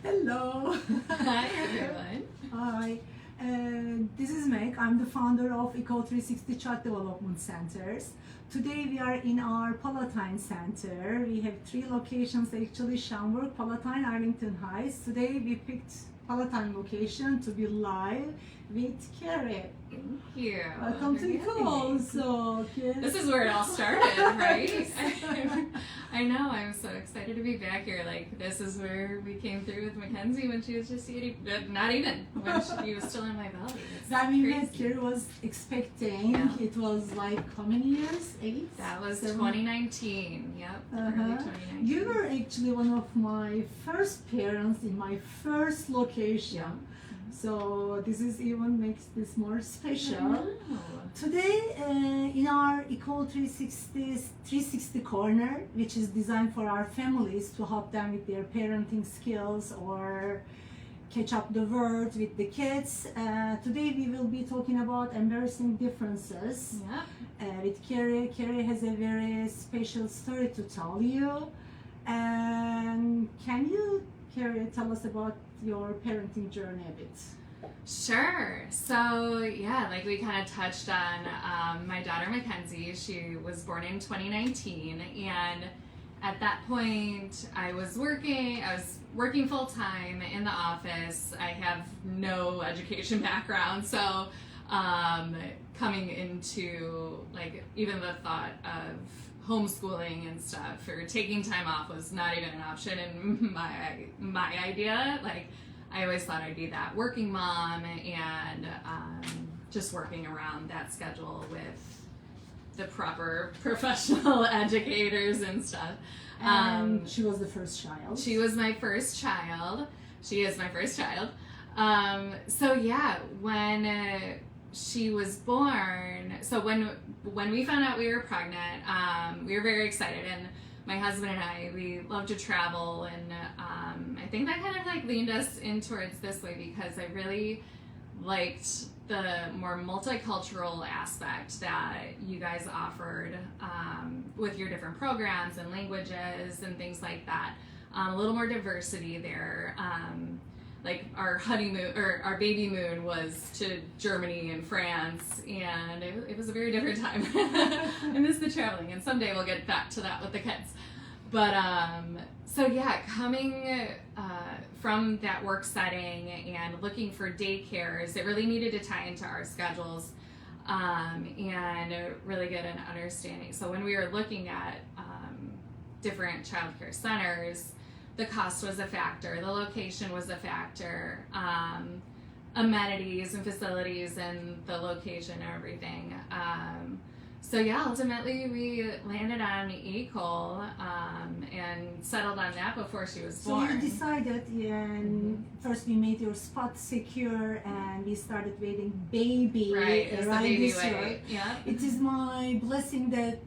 Hello. Hi everyone. Hi. This is Meg. I'm the founder of Ecole 360 Child Development Centers. Today we are in our Palatine Center. We have 3 locations actually: Schaumburg, Palatine, Arlington Heights. Today we picked Palatine location to be live with Kari. Thank you. Welcome to Ecole. So, this is where it all started, right? I know. I'm so excited to be back here. Like, this is where we came through with Mackenzie when she was just eating, not even when she was still in my belly. When we met, Kari was expecting. Yeah. It was like how many years? 8? That was 7? 2019. Yep. Early 2019. You were actually one of my first parents in my first location. Yeah. So this is even makes this more special. Oh. Today in our Ecole 360 corner, which is designed for our families to help them with their parenting skills or catch up the word with the kids. Today we will be talking about embarrassing differences. Yeah. With Kari. Kari has a very special story to tell you. And can you, Kari, tell us about your parenting journey a bit? Sure. So yeah, like we kind of touched on, my daughter Mackenzie, she was born in 2019, and at that point I was working full time in the office. I have no education background, so coming into like even the thought of homeschooling and stuff or taking time off was not even an option in my idea. Like, I always thought I'd be that working mom and just working around that schedule with the proper professional educators and stuff. And she was the first child. She was my first child. She is my first child. So yeah, when she was born, so when we found out we were pregnant, we were very excited, and my husband and I, we love to travel, and I think that kind of like leaned us in towards this way because I really liked the more multicultural aspect that you guys offered with your different programs and languages and things like that. A little more diversity there. Like our honeymoon or our baby moon was to Germany and France, and it was a very different time. I miss the traveling, and someday we'll get back to that with the kids. But so yeah, coming from that work setting and looking for daycares, it really needed to tie into our schedules and really get an understanding. So when we were looking at different childcare centers, the cost was a factor, the location was a factor, amenities and facilities and the location and everything. So yeah, ultimately we landed on Ecole and settled on that before she was born. So you decided, and first we made your spot secure and we started waiting baby. Right, it's the baby this year. weight. Yeah. It is my blessing that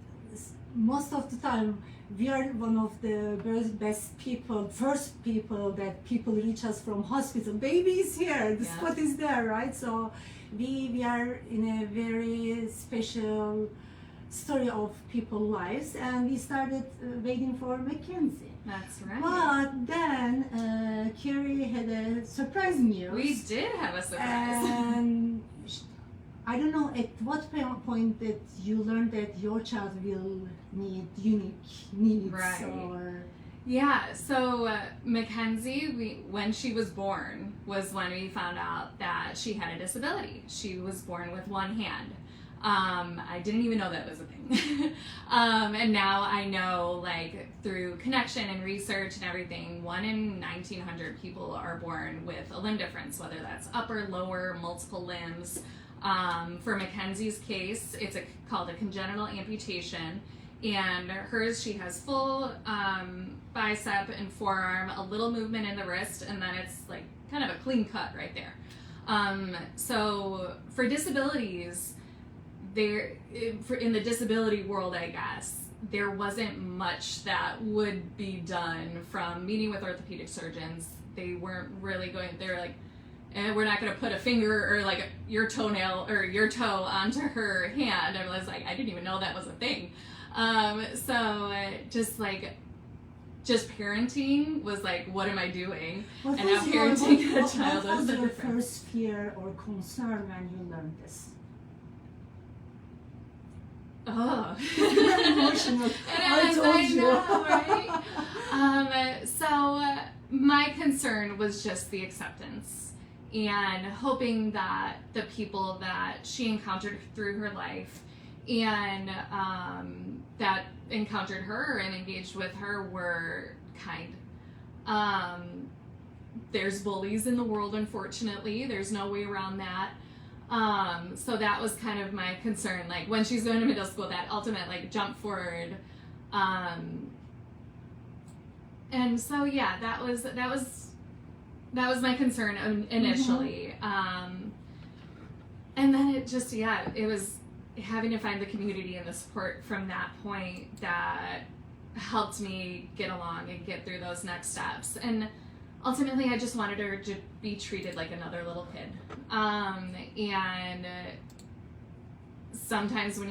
most of the time we are one of the best people, first people that people reach us from hospital. Baby is here, the Yeah. spot is there, right? So we are in a very special story of people's lives, and we started waiting for Mackenzie. That's right. But then Kari had a surprise news. We did have a surprise. And I don't know at what point that you learned that your child will need unique needs. Right. Or Yeah, so Mackenzie, when she was born, was when we found out that she had a disability. She was born with one hand. I didn't even know that was a thing. And now I know, like, through connection and research and everything, 1 in 1,900 people are born with a limb difference, whether that's upper, lower, multiple limbs. For Mackenzie's case, it's called a congenital amputation, and hers, she has full bicep and forearm, a little movement in the wrist, and then it's like kind of a clean cut right there. So for disabilities, in the disability world, I guess, there wasn't much that would be done from meeting with orthopedic surgeons. They weren't really they were like, we're not going to put a finger or like your toenail or your toe onto her hand. I was like, I didn't even know that was a thing. So just like just parenting was like, what am I doing? What And now was your, parenting a what child was is a your different. first fear or concern when you learned this? Oh. Emotional. I And told you. know, right? So my concern was just the acceptance and hoping that the people that she encountered through her life and that encountered her and engaged with her were kind. There's bullies in the world, unfortunately. There's no way around that. So that was kind of my concern. Like when she's going to middle school, that ultimate like jump forward. And so yeah, that was my concern initially. And then it just it was having to find the community and the support from that point that helped me get along and get through those next steps. And ultimately, I just wanted her to be treated like another little kid. And sometimes when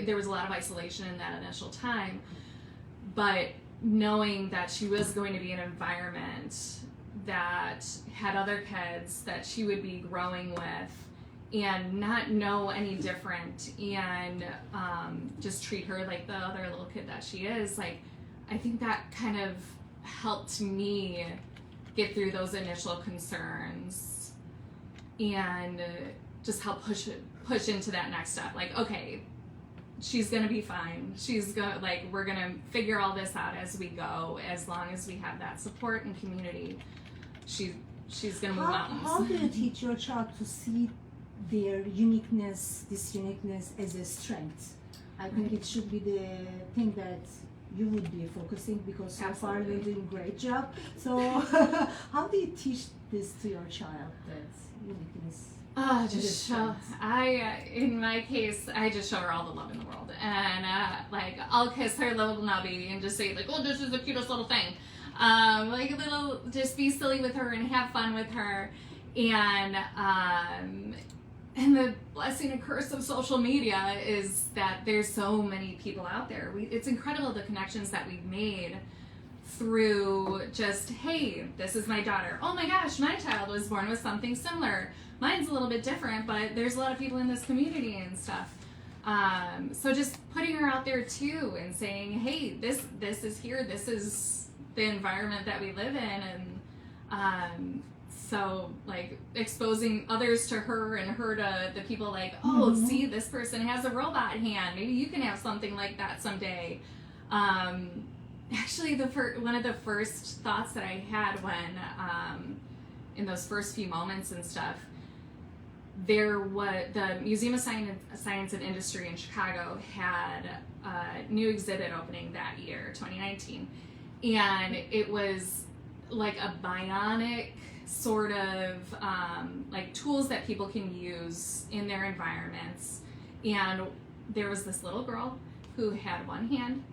there was a lot of isolation in that initial time, but knowing that she was going to be in an environment that had other kids that she would be growing with and not know any different and just treat her like the other little kid that she is, like, I think that kind of helped me get through those initial concerns and just help push into that next step. Like, okay, she's gonna be fine. We're gonna figure all this out as we go. As long as we have that support and community, she's gonna move mountains. How do you teach your child to see their uniqueness, this uniqueness as a strength? I think it should be the thing that you would be focusing, because so far you're doing a great job. So how do you teach this to your child, that uniqueness? Just show. In my case, I just show her all the love in the world, and like I'll kiss her little nubby and just say like, "Oh, this is the cutest little thing." Like a little, just be silly with her and have fun with her, and the blessing and curse of social media is that there's so many people out there. It's incredible the connections that we've made through just, hey, this is my daughter. Oh my gosh, my child was born with something similar. Mine's a little bit different, but there's a lot of people in this community and stuff. So just putting her out there too and saying, hey, this is here. This is the environment that we live in. And so like exposing others to her and her to the people like, oh, see, this person has a robot hand. Maybe you can have something like that someday. Actually, one of the first thoughts that I had when, in those first few moments and stuff, the Museum of Science and Industry in Chicago had a new exhibit opening that year, 2019, and it was like a bionic sort of like tools that people can use in their environments. And there was this little girl who had one hand,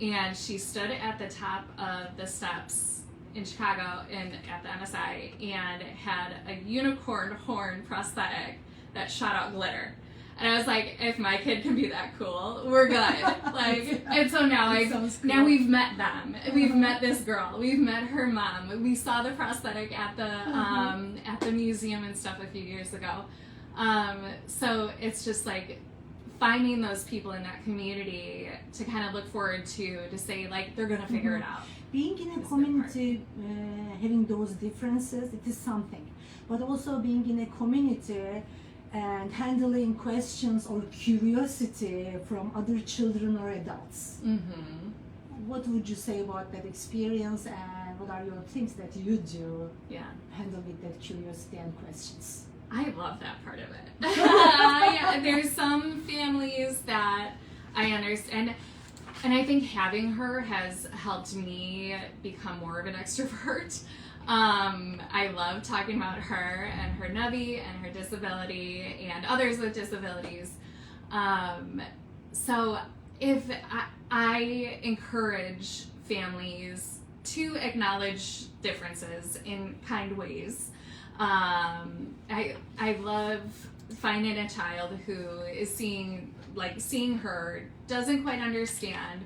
and she stood at the top of the steps in Chicago at the MSI and had a unicorn horn prosthetic that shot out glitter. And I was like, if my kid can be that cool, we're good. Like, and so now now we've met them. We've met this girl. We've met her mom. We saw the prosthetic at the museum and stuff a few years ago. So it's just like finding those people in that community to kind of look forward to say like they're gonna figure it out. Being in a community, having those differences, it is something. But also being in a community and handling questions or curiosity from other children or adults. What would you say about that experience, and what are your things that you do handle with that curiosity and questions? I love that part of it. There's some families that I understand, and I think having her has helped me become more of an extrovert. I love talking about her and her nubby and her disability and others with disabilities. So if I encourage families to acknowledge differences in kind ways. I love finding a child who is seeing her, doesn't quite understand,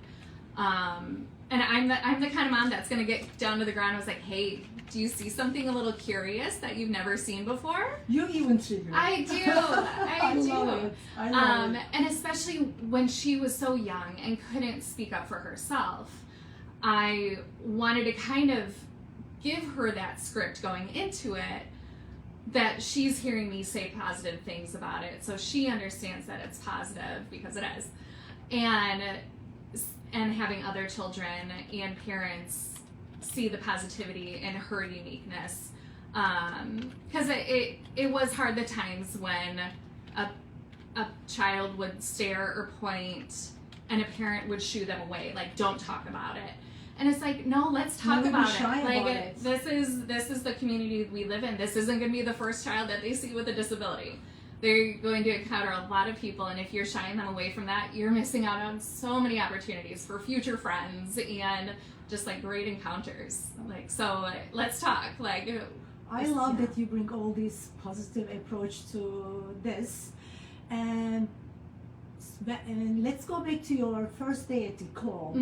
and I'm the kind of mom that's gonna get down to the ground. I was like, hey, do you see something a little curious that you've never seen before? You even trigger. I do. I do. Love it. I love it. And especially when she was so young and couldn't speak up for herself, I wanted to kind of give her that script going into it, that she's hearing me say positive things about it, so she understands that it's positive, because it is. And having other children and parents see the positivity in her uniqueness, because it was hard the times when a child would stare or point and a parent would shoo them away, like, don't talk about it. And it's like, no, let's talk about it. Like, this is the community we live in. This isn't going to be the first child that they see with a disability. They're going to encounter a lot of people, and if you're shying them away from that, you're missing out on so many opportunities for future friends and just like great encounters. Like, so let's talk. Like, I love that you bring all this positive approach to this, and let's go back to your first day at Ecole,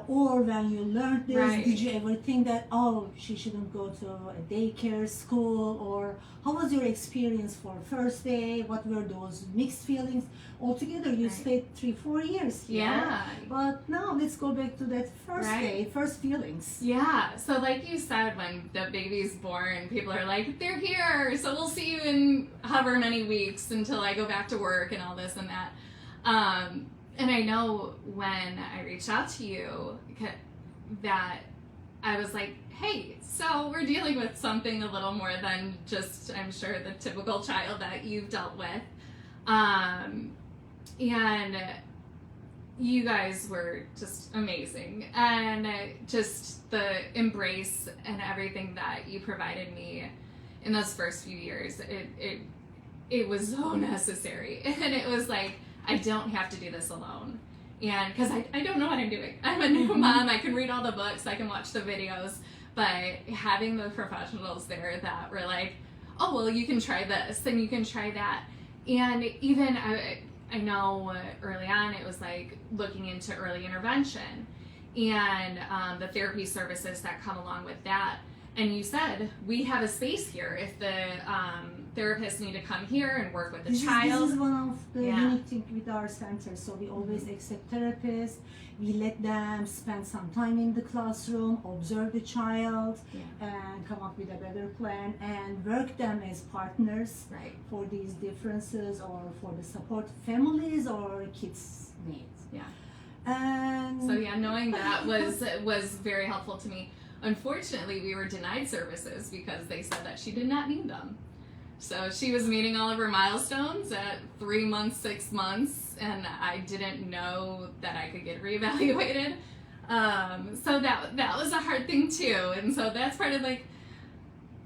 or when you learned this. Right. Did you ever think that, oh, she shouldn't go to a daycare school, or how was your experience for first day? What were those mixed feelings? Altogether, you stayed 3-4 years here. Yeah. But now let's go back to that first Right. day, first feelings. Yeah, so like you said, when the baby's born, people are like, they're here, so we'll see you in however many weeks until I go back to work and all this and that. And I know when I reached out to you that I was like, hey, so we're dealing with something a little more than just, I'm sure, the typical child that you've dealt with. And you guys were just amazing, and just the embrace and everything that you provided me in those first few years, it was so necessary. And it was like, I don't have to do this alone. And because I don't know what I'm doing. I'm a new mom. I can read all the books, I can watch the videos, but having the professionals there that were like, oh, well, you can try this and you can try that. And even I know early on it was like looking into early intervention and the therapy services that come along with that. And you said, we have a space here if the therapists need to come here and work with the child. This is one of the unique things with our center. So we always accept therapists. We let them spend some time in the classroom, observe the child, and come up with a better plan, and work them as partners for these differences, or for the support families or kids' needs. Yeah. And so knowing that was very helpful to me. Unfortunately, we were denied services because they said that she did not need them. So she was meeting all of her milestones at 3 months, 6 months, and I didn't know that I could get reevaluated. So that was a hard thing too. And so that's part of like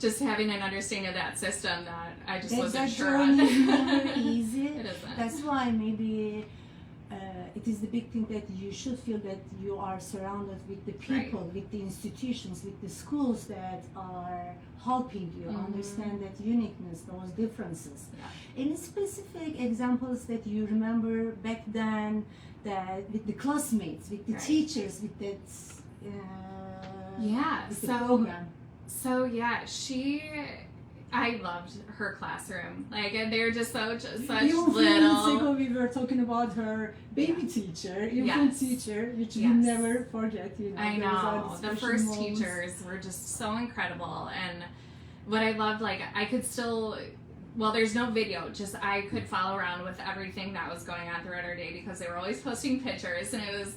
just having an understanding of that system that I just wasn't sure on. That journey is never easy. It isn't. That's why maybe it is the big thing that you should feel that you are surrounded with the people, with the institutions, with the schools that are helping you understand that uniqueness, those differences. Yeah. Any specific examples that you remember back then, that with the classmates, with the teachers, with that with the program? So I loved her classroom. Like, and they're just such little. Few minutes ago we were talking about her baby teacher, infant teacher, which we never forget. I know. The first teachers were just so incredible, and what I loved, like, I could still. Well, there's no video, just I could follow around with everything that was going on throughout our day because they were always posting pictures, and it was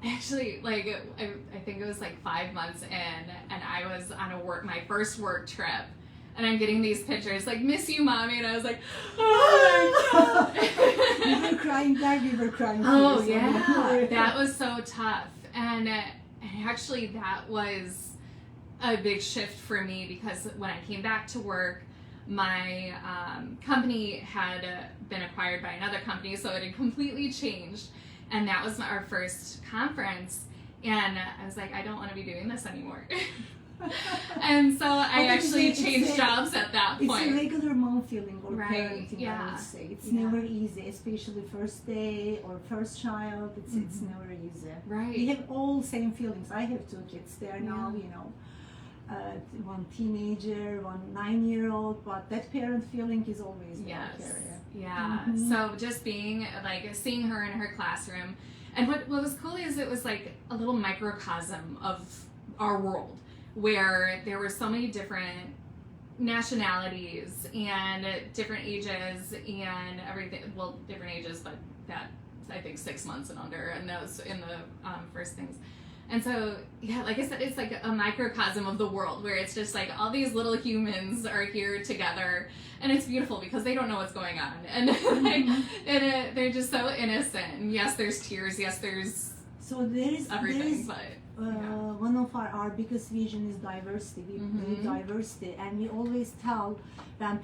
actually like I think it was like 5 months in, and I was on my first work trip. And I'm getting these pictures, like, miss you, mommy. And I was like, oh my God. You were crying there, we were crying here. Oh, yeah. That was so tough. And actually, that was a big shift for me because when I came back to work, my company had been acquired by another company, so it had completely changed. And that was our first conference. And I was like, I don't want to be doing this anymore. And so I But actually changed jobs at that It's point. a regular mom feeling or Right, parenting, I yeah. would say. It's Yeah. never easy, especially first day or first child. It's never easy. Right. We have all same feelings. I have two kids. They are now, Yeah. you know, one teenager, one 9-year-old, but that parent feeling is always there, Yes. Kari. Yeah. Mhm. So just being like seeing her in her classroom, and what was cool is it was like a little microcosm of our world where there were so many different nationalities and different ages and everything. Well, different ages, but that I think 6 months and under, and those in the first things. And so, yeah, like I said, it's like a microcosm of the world where it's just like all these little humans are here together, and it's beautiful because they don't know what's going on, and they're just so innocent. And yes, there's tears. Yes, there's So there is everything, but one of our biggest vision is diversity. We believe diversity, and we always tell when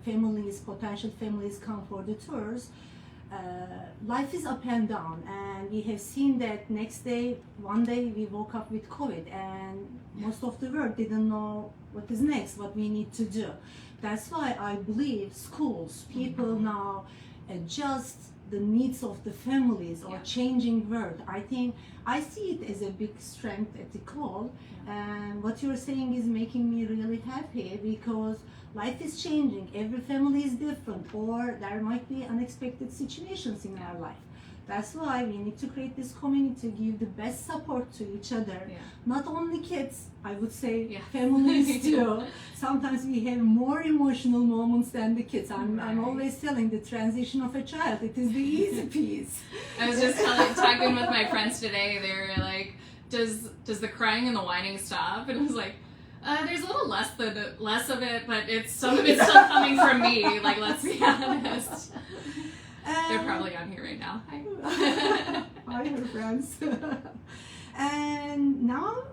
families, potential families come for the tours, life is up and down, and we have seen that one day we woke up with COVID, and most of the world didn't know what is next, what we need to do. That's why I believe schools, people now adjust the needs of the families or changing world. I see it as a big strength at Ecole, and what you're saying is making me really happy because life is changing. Every family is different, or there might be unexpected situations in our life. That's why we need to create this community, give the best support to each other. Yeah. Not only kids, I would say families too. Sometimes we have more emotional moments than the kids. I'm always telling the transition of a child, it is the easy piece. I was just talking with my friends today. They were like, does the crying and the whining stop? And I was like, there's a little less of it, but some of it's still coming from me. Like, let's be honest. They're probably on here right now. Hi, her friends. And now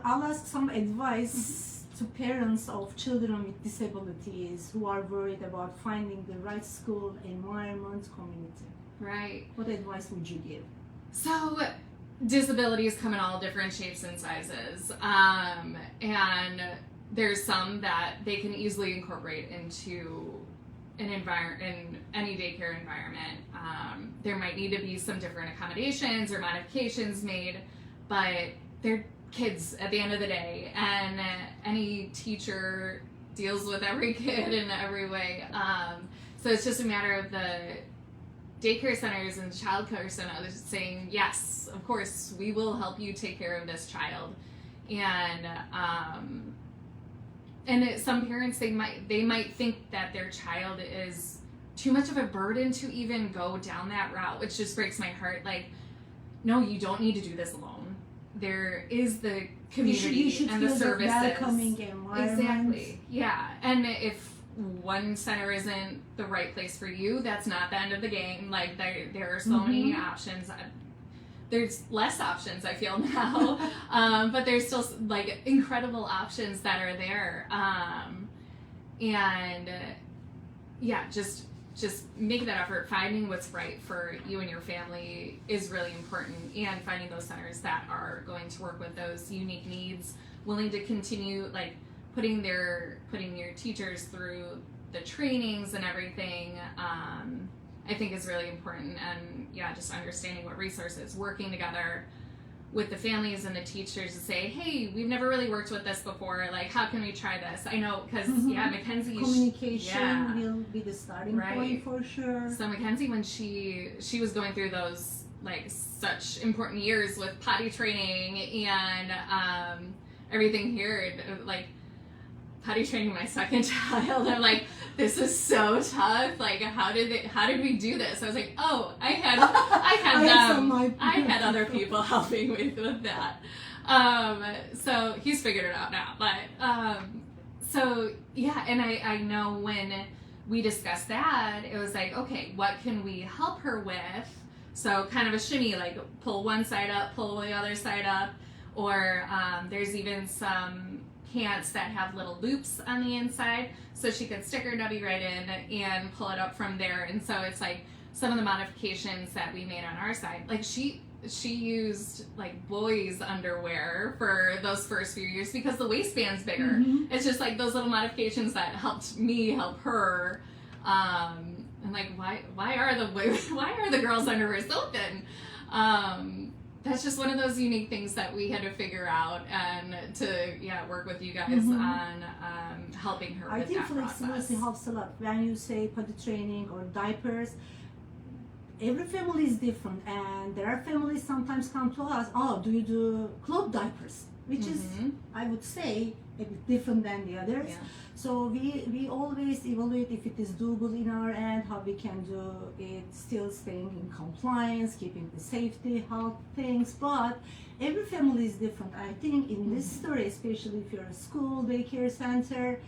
I'll ask some advice to parents of children with disabilities who are worried about finding the right school, environment, community. Right. What advice would you give? So, disabilities come in all different shapes and sizes, and there's some that they can easily incorporate into in any daycare environment. There might need to be some different accommodations or modifications made, but they're kids at the end of the day, and any teacher deals with every kid in every way. So it's just a matter of the daycare centers and child care centers saying, yes, of course, we will help you take care of this child. And some parents, they might think that their child is too much of a burden to even go down that route, which just breaks my heart. Like, no, you don't need to do this alone. There is the community you should and the feel services. welcoming environment. Exactly. Yeah. And if one center isn't the right place for you, that's not the end of the game. Like, there are so many options. There's less options, I feel now, but there's still like incredible options that are there, and just make that effort. Finding what's right for you and your family is really important, and finding those centers that are going to work with those unique needs, willing to continue like putting your teachers through the trainings and everything. I think is really important, and just understanding what resources, working together with the families and the teachers to say, hey, we've never really worked with this before, like how can we try this? I know, because Mackenzie, communication will be the starting point for sure. So Mackenzie, when she was going through those like such important years with potty training and everything here, like potty training my second child, I'm like, this is so tough. Like, how did we do this? I was like, oh, I had other people helping with that. So he's figured it out now. But and I know when we discussed that, it was like, okay, what can we help her with? So kind of a shimmy, like pull one side up, pull the other side up, or there's even some pants that have little loops on the inside, so she could stick her nubby right in and pull it up from there. And so it's like some of the modifications that we made on our side, like she used like boys underwear for those first few years because the waistband's bigger. It's just like those little modifications that helped me help her. And like, why are the girls' underwear so thin? That's just one of those unique things that we had to figure out and to work with you guys on helping her with that process. I think flexibility helps a lot. When you say potty training or diapers, every family is different, and there are families sometimes come to us, oh, do you do cloth diapers? Which is, I would say, a bit different than the others. Yeah. So we always evaluate if it is doable in our end, how we can do it, still staying in compliance, keeping the safety, health things, but every family is different. I think in this story, especially if you're a school, daycare center,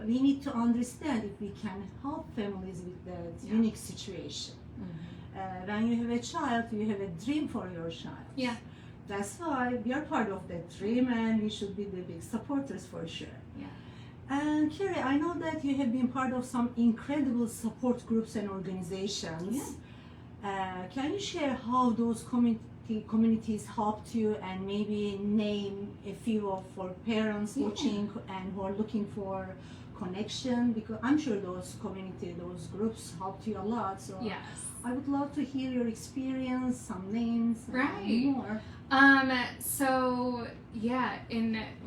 we need to understand if we can help families with that unique situation. When you have a child, you have a dream for your child. Yeah. That's why we are part of that dream, and we should be the big supporters for sure. Yeah. And Kari, I know that you have been part of some incredible support groups and organizations. Yeah. Can you share how those communities helped you, and maybe name a few of for parents watching and who are looking for connection? Because I'm sure those groups helped you a lot. So yes. I would love to hear your experience, some names, and more. So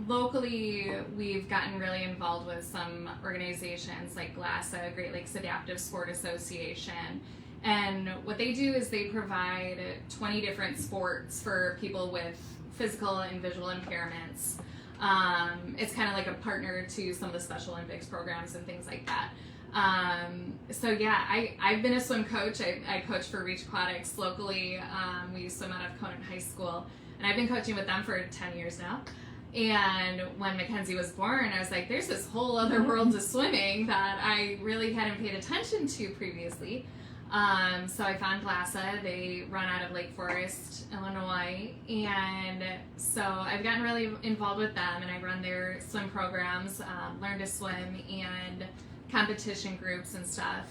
locally we've gotten really involved with some organizations like GLASA, Great Lakes Adaptive Sport Association, and what they do is they provide 20 different sports for people with physical and visual impairments. It's kind of like a partner to some of the Special Olympics programs and things like that. I've been a swim coach. I coach for Reach Aquatics locally. We swim out of Conant High School, and I've been coaching with them for 10 years now. And when Mackenzie was born, I was like, there's this whole other world to swimming that I really hadn't paid attention to previously. So I found GLASA. They run out of Lake Forest, Illinois, and so I've gotten really involved with them, and I run their swim programs, Learn to Swim, and competition groups and stuff.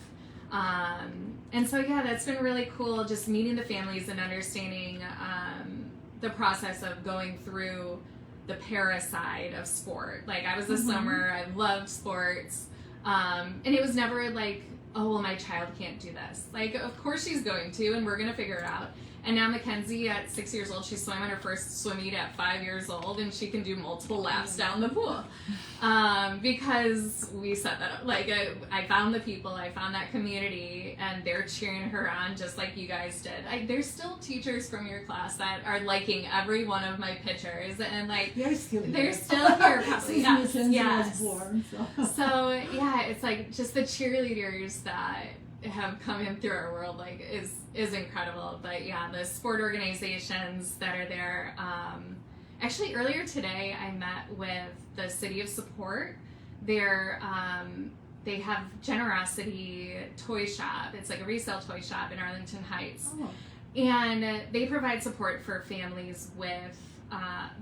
And so that's been really cool, just meeting the families and understanding the process of going through the para side of sport. Like, I was a swimmer, I loved sports, and it was never like, oh, well, my child can't do this. Like, of course she's going to, and we're going to figure it out. And now Mackenzie, at 6 years old, she swam in her first swim meet at 5 years old, and she can do multiple laps down the pool. Because we set that up. Like, I found the people, I found that community, and they're cheering her on just like you guys did. There's still teachers from your class that are liking every one of my pictures, and like, they're still here. Probably. Yes. Was born, so it's like just the cheerleaders that have come in through our world is incredible. But the sport organizations that are there, actually earlier today I met with the City of Support. They have Generosity Toy Shop. It's like a resale toy shop in Arlington Heights. And they provide support for families with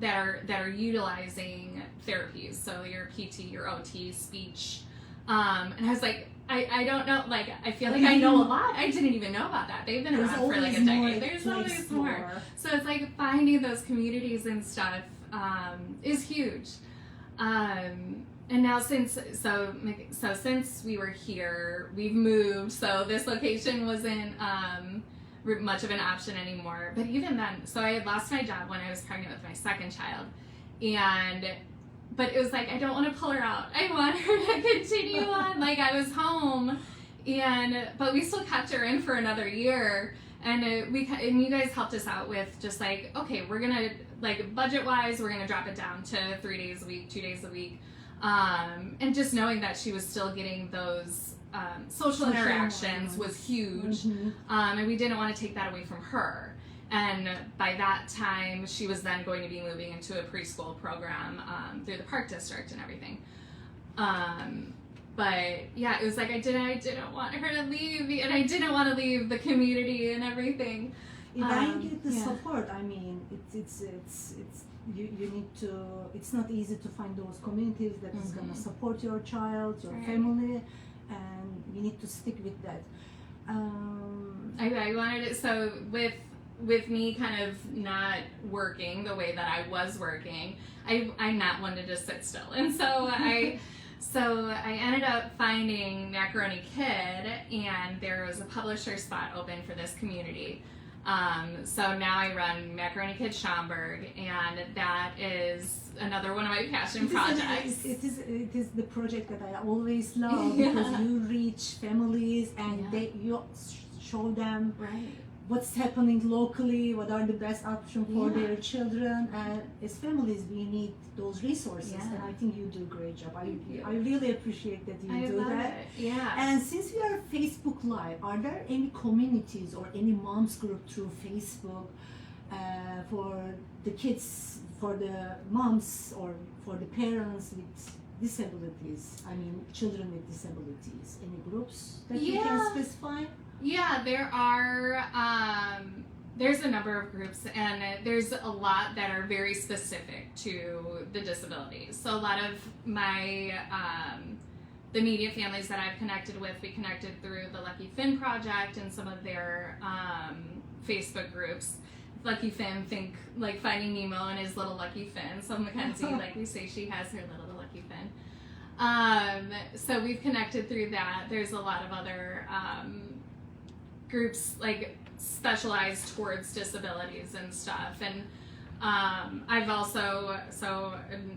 that are utilizing therapies, so your PT, your OT, speech, and I was like, I don't know, like, I feel like I know a lot. I didn't even know about that. They've been around for like a decade. There's always more. So it's like finding those communities and stuff is huge. And now since we were here, we've moved. So this location wasn't much of an option anymore. But even then, so I had lost my job when I was pregnant with my second child, but it was like, I don't want to pull her out. I want her to continue on. Like, I was home, but we still kept her in for another year. And you guys helped us out with just like, okay, we're gonna, like, budget-wise, we're gonna drop it down to 3 days a week, 2 days a week, and just knowing that she was still getting those social interactions was huge, and we didn't want to take that away from her. And by that time, she was then going to be moving into a preschool program through the Park District and everything. But it was like I didn't want her to leave, and I didn't want to leave the community and everything. When you get the support, I mean, it's you need to. It's not easy to find those communities that is gonna support your child, your family, and you need to stick with that. I wanted it, so with with me kind of not working the way that I was working, I'm not one to just sit still. And so I ended up finding Macaroni KID, and there was a publisher spot open for this community. So now I run Macaroni KID Schaumburg, and that is another one of my passion projects. It is the project that I always love because you reach families and you show them what's happening locally, what are the best options for their children, and as families we need those resources, and I think you do a great job. I really appreciate that you do that. Yeah. And since we are Facebook Live, are there any communities or any moms group through Facebook for the kids, for the moms or for the parents with disabilities, children with disabilities? Any groups that you can specify? Yeah, there are, there's a number of groups, and there's a lot that are very specific to the disabilities. So a lot of my, the immediate families that I've connected with, we connected through the Lucky Finn Project and some of their Facebook groups. Lucky Finn, think like Finding Nemo and his little Lucky Finn. So Mackenzie, like we say, she has her little Lucky Finn. So we've connected through that. There's a lot of other groups like specialized towards disabilities and stuff, and I've also,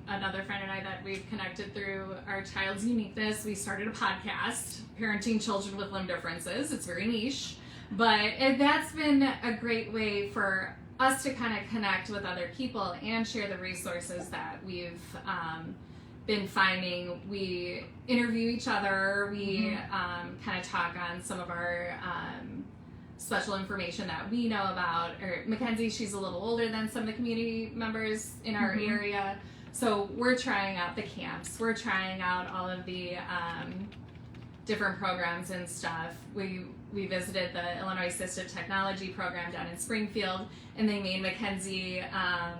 another friend and I that we've connected through our child's uniqueness, we started a podcast, Parenting Children with Limb Differences. It's very niche, but that's been a great way for us to kind of connect with other people and share the resources that we've been finding. We interview each other, we kind of talk on some of our special information that we know about. Or Mackenzie, she's a little older than some of the community members in our area, so we're trying out the camps, we're trying out all of the different programs and stuff. We visited the Illinois Assistive Technology program down in Springfield, and they made Mackenzie a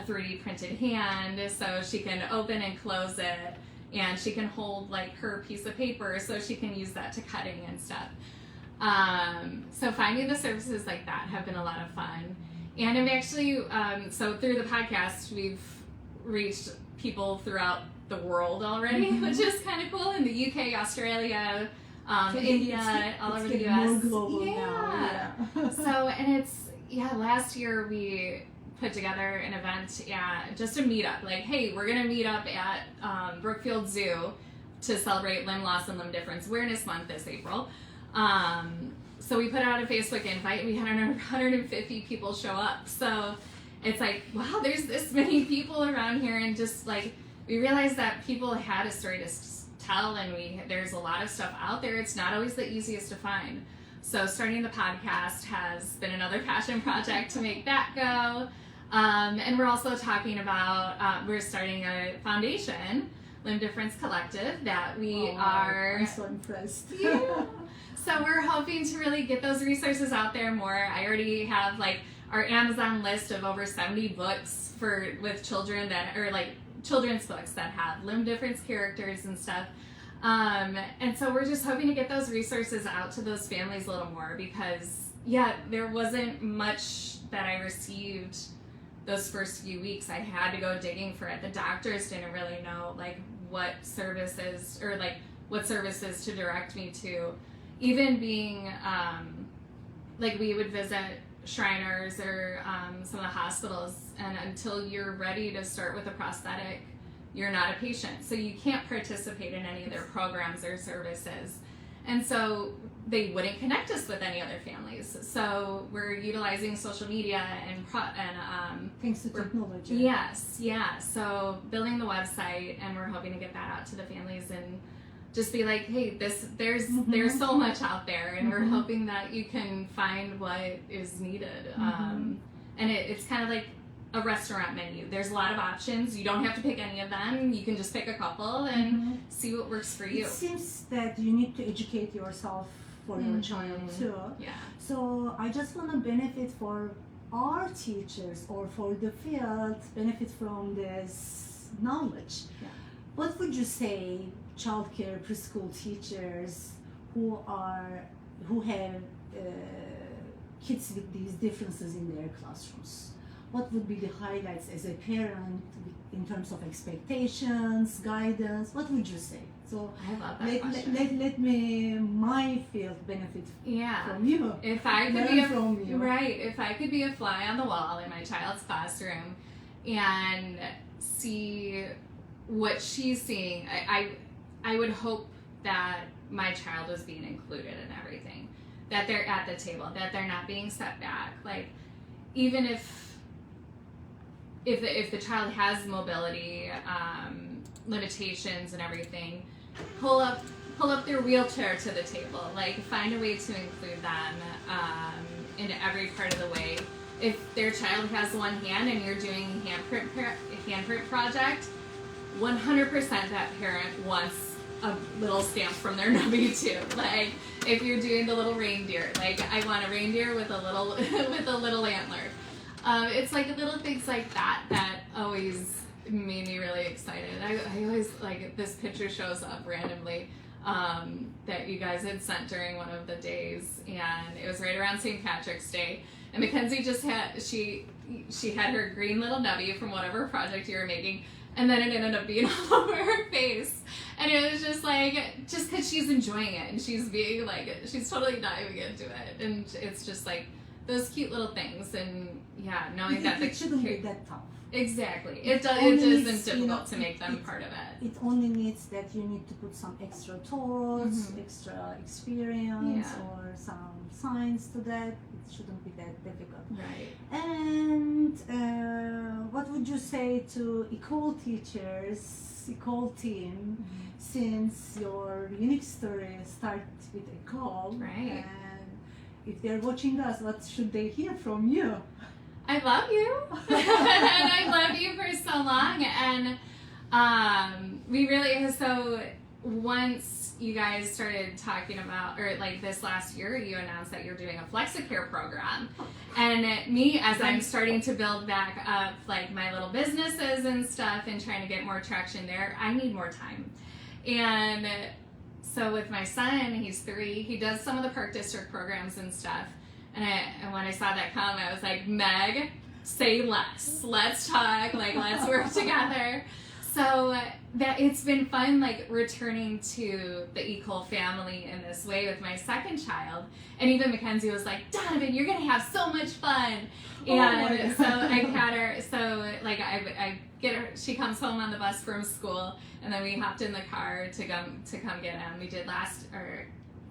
3D printed hand so she can open and close it, and she can hold like her piece of paper so she can use that to cutting and stuff. So finding the services like that have been a lot of fun. And I'm actually, so through the podcast, we've reached people throughout the world already, which is kind of cool, in the UK, Australia, India, all over the US. More global now. So, and it's, last year we put together an event, just a meetup. Like, hey, we're going to meet up at Brookfield Zoo to celebrate Limb Loss and Limb Difference Awareness Month this April. So we put out a Facebook invite, and we had 150 people show up. So it's like, wow, there's this many people around here, and just like, we realized that people had a story to tell, and there's a lot of stuff out there. It's not always the easiest to find. So starting the podcast has been another passion project to make that go. And we're also talking about, we're starting a foundation, Limb Difference Collective, that we are... I'm so impressed. So we're hoping to really get those resources out there more. I already have like our Amazon list of over 70 books with children that are like children's books that have limb difference characters and stuff. And so we're just hoping to get those resources out to those families a little more, because there wasn't much that I received those first few weeks. I had to go digging for it. The doctors didn't really know like what services to direct me to. Even being like, we would visit Shriners or some of the hospitals, and until you're ready to start with a prosthetic, you're not a patient, so you can't participate in any of their programs or services. And so they wouldn't connect us with any other families. So we're utilizing social media and thanks to technology. Yes, so building the website, and we're hoping to get that out to the families and just be like, hey, there's so much out there, and we're hoping that you can find what is needed. And it's kind of like a restaurant menu. There's a lot of options. You don't have to pick any of them. You can just pick a couple and see what works for you. It seems that you need to educate yourself for your child too. Yeah. So I just want to benefit for our teachers or for the field, benefit from this knowledge. Yeah. What would you say childcare preschool teachers who have kids with these differences in their classrooms? What would be the highlights as a parent in terms of expectations, guidance? What would you say? So I love that question. let me, my field benefit from you. If I could Learn be from you. right, if I could be a fly on the wall in my child's classroom and see what she's seeing, I would hope that my child was being included in everything, that they're at the table, that they're not being set back. Like, even if the child has mobility limitations and everything, pull up their wheelchair to the table. Like, find a way to include them in every part of the way. If their child has one hand and you're doing a handprint project, 100% that parent wants a little stamp from their W2. Like, if you're doing the little reindeer, like, I want a reindeer with a little with a little antler. It's like little things like that always made me really excited. I always, like, this picture shows up randomly that you guys had sent during one of the days, and it was right around St. Patrick's Day. And Mackenzie just had, she had her green little nubby from whatever project you were making, and then it ended up being all over her face. And it was just like, just because she's enjoying it, and she's being like, she's totally diving into it. And it's just like those cute little things. And yeah, knowing that it shouldn't be that tough. Exactly. It isn't difficult to make them part of it. It only needs that you need to put some extra thoughts, extra experience, or some science to that. It shouldn't be that difficult. Right. And what would you say to Ecole teachers, Ecole team, since your unique story starts with Ecole? Right. And if they're watching us, what should they hear from you? I love you. And I love you for so long. And we really, so once you guys started talking about, or like this last year, you announced that you're doing a Flexicare program. And me, as I'm starting to build back up like my little businesses and stuff and trying to get more traction there, I need more time. And so with my son, he's 3, he does some of the Park District programs and stuff. And when I saw that comment, I was like, Meg, say less. Let's talk, like, let's work together. So that it's been fun, like, returning to the Ecole family in this way with my second child. And even Mackenzie was like, Donovan, you're going to have so much fun. And so I had her, so like I get her, she comes home on the bus from school, and then we hopped in the car to come get him. We did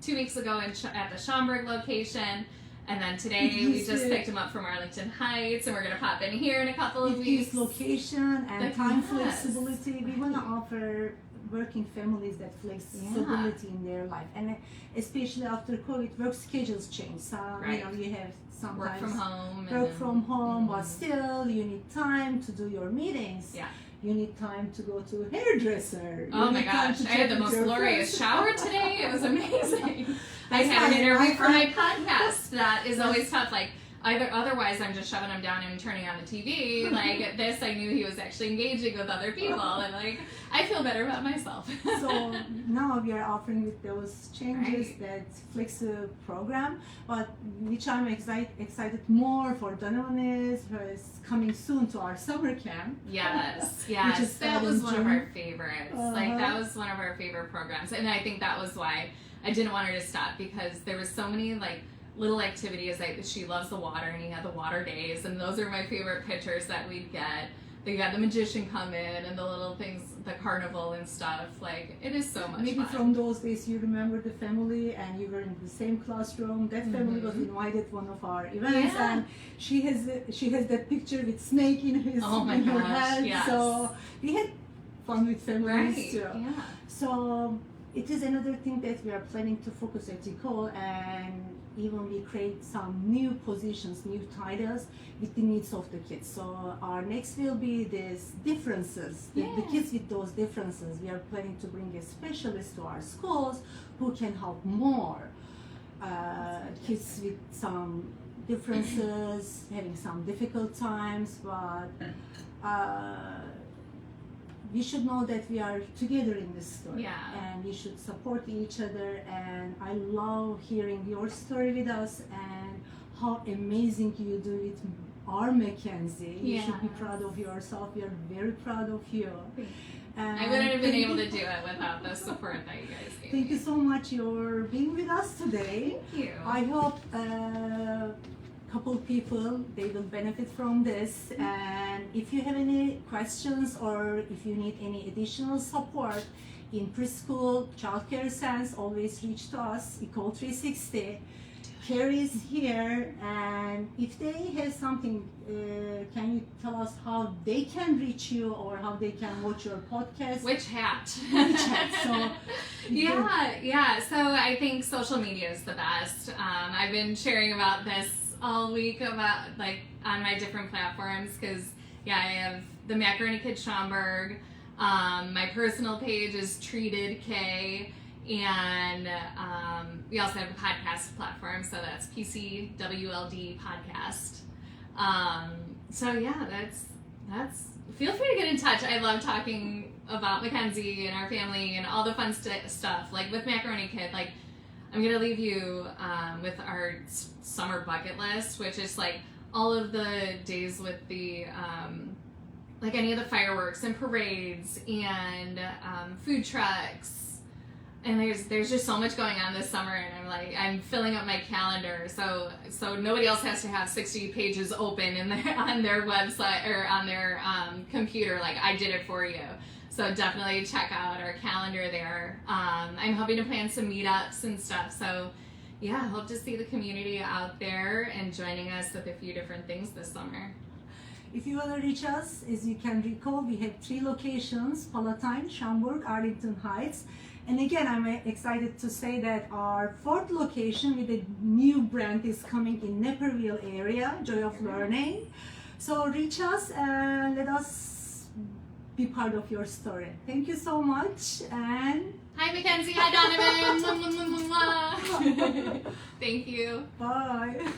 2 weeks ago at the Schaumburg location. And then today we just picked him up from Arlington Heights, and we're going to pop in here in a couple of weeks. Location and time flexibility. We want to offer working families that flexibility in their life, and especially after COVID, work schedules change. So you know, you have sometimes work from home, but still you need time to do your meetings. Yeah. You need time to go to a hairdresser. Oh my gosh, I had the most glorious shower today. It was amazing. I had an interview for my podcast that is always tough. Like, otherwise I'm just shoving him down and turning on the TV. Like this, I knew he was actually engaging with other people, and like I feel better about myself. So now we are offering with those changes that flexible program, but which I'm excited more for Donovan is coming soon to our summer camp. Yes, that was one of our favorites. Like that was one of our favorite programs, and I think that was why I didn't want her to stop, because there was so many like little activities. Like, she loves the water, and he had the water days, and those are my favorite pictures that we'd get. They got the magician come in, and the little things, the carnival and stuff. Like, it is so much fun. Maybe from those days you remember the family, and you were in the same classroom. That family was invited to one of our events, and she has that picture with snake in her head. Yes. So we had fun with families too. Yeah. So it is another thing that we are planning to focus at Ecole, and even we create some new positions, new titles with the needs of the kids. So our next will be these differences, the kids with those differences. We are planning to bring a specialist to our schools who can help more kids with some differences, having some difficult times, but we should know that we are together in this story, and we should support each other. And I love hearing your story with us and how amazing you do it, our Mackenzie. You should be Yes. proud of yourself. We are very proud of you. I wouldn't have been able to do it without the support that you guys gave Thank me. you so much for being with us today. Thank you. I hope couple people they will benefit from this, and if you have any questions or if you need any additional support in preschool childcare sense, always reach to us, Ecole 360. Kari is here, and if they have something, can you tell us how they can reach you or how they can watch your podcast? Which hat? Which hat? So, yeah. So I think social media is the best. I've been sharing about this all week about like on my different platforms because I have the Macaroni KID Schaumburg. My personal page is Treated K. And we also have a podcast platform, so that's PCWLD podcast. So yeah, that's. Feel free to get in touch. I love talking about Mackenzie and our family and all the fun stuff. Like with Macaroni KID, like I'm gonna leave you with our summer bucket list, which is like all of the days with the like any of the fireworks and parades and food trucks. And there's just so much going on this summer, and I'm filling up my calendar so nobody else has to have 60 pages open on their website or on their computer. Like I did it for you. So definitely check out our calendar there. I'm hoping to plan some meetups and stuff. So yeah, hope to see the community out there and joining us with a few different things this summer. If you want to reach us, as you can recall, we have 3 locations: Palatine, Schaumburg, Arlington Heights. And again, I'm excited to say that our 4th location with a new brand is coming in Naperville area, Joy of Learning. So reach us and let us be part of your story. Thank you so much. And hi Mackenzie, hi Donovan. Thank you. Bye.